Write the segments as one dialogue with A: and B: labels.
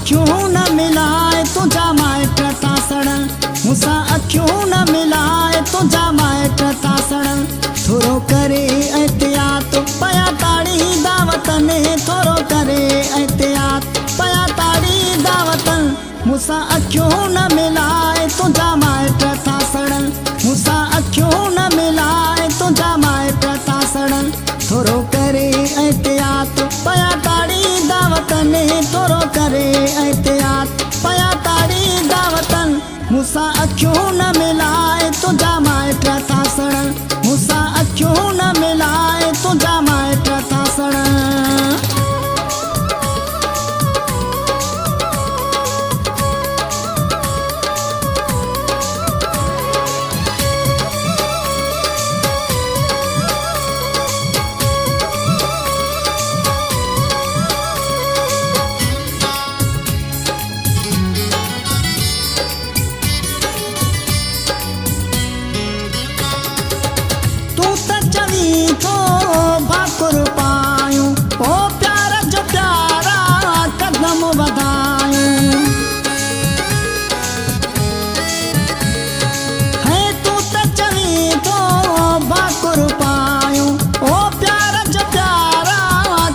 A: अखियूं न मिलाए तुझा माइट था सड़न, मूंसां अखियूं न मिलाए तुझा माइट था सड़न। थोरो करे एहतियात पया ताड़ी दावतन, थोरो करे एहतियात पया ताड़ी दावतन। मूंसां अखियूं न मिलाए तुझा माइट था सड़न, मूंसां अखियूं न मिलाए तुझा माइट था सड़न। थोरो करे एहतियात पया ताड़ी दावतन, थोरो करे एहतियात पया ताड़ी दावतन। मूंसां अखियूं न मिलाए तुझा माइट था सड़न, मूंसां अखियूं न मिलाए तुझा माइट था सड़न। तो भाकुर पायूं ओ प्यार जो प्यारा कदम वधायूं। है तू त चवी तो भाकुर पायूं ओ प्यार जो प्यारा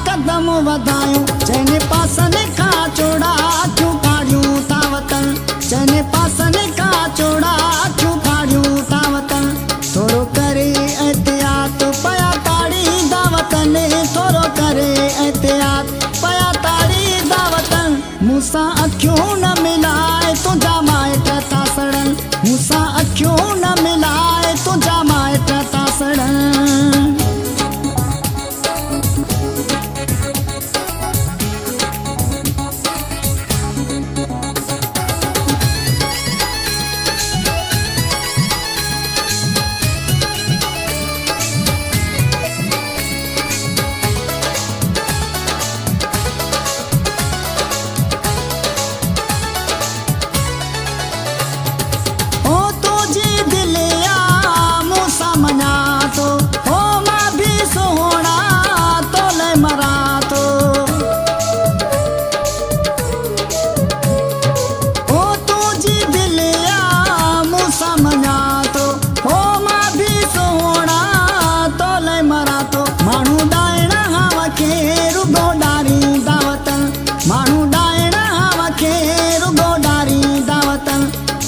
A: कदम वधायूं। चैन पासन खां चोड़ा अखियूं फाड़ियूं था वतन, चैन पासन खां चोड़ा अखियूं फाड़ियूं था वतन। थोरो करे एहतियात पया ताड़ी दावतन, थोरो करे एहतियात पया ताड़ी दावतन। मूंसां अखियूं न मिलाए तुझा माइट था सड़न, मूंसां अखियूं न मिलाए तुझा माइट था सड़न।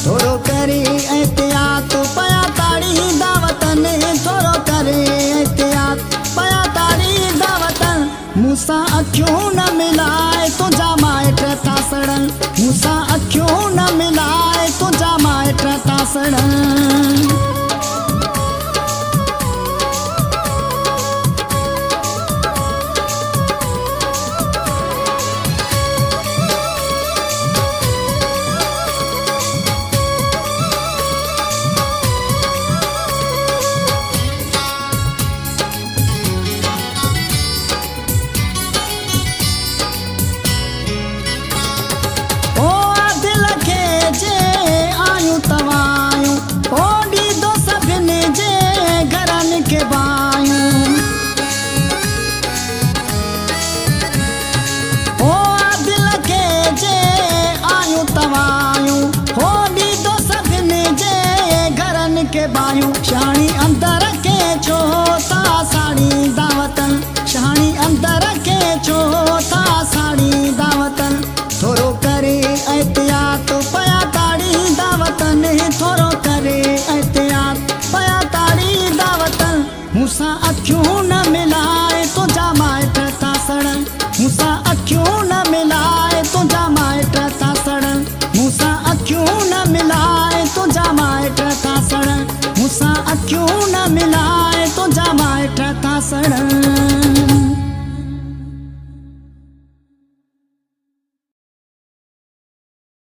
A: थोरो करे एहतियात पया ताड़ी दावतन, थोरो करे एहतियात पया ताड़ी दावतन। मूंसां अखियूं न मिलाए तुझा माइट था सड़न, मूंसां अखियूं न मिलाए तुझा माइट था सड़न। तवायूं ओडी दो सभिनी जे घरनि खे बायूं। ओ दिल खे जे आयूं तवायूं ओडी दो सभिनी जे घरनि खे बायूं।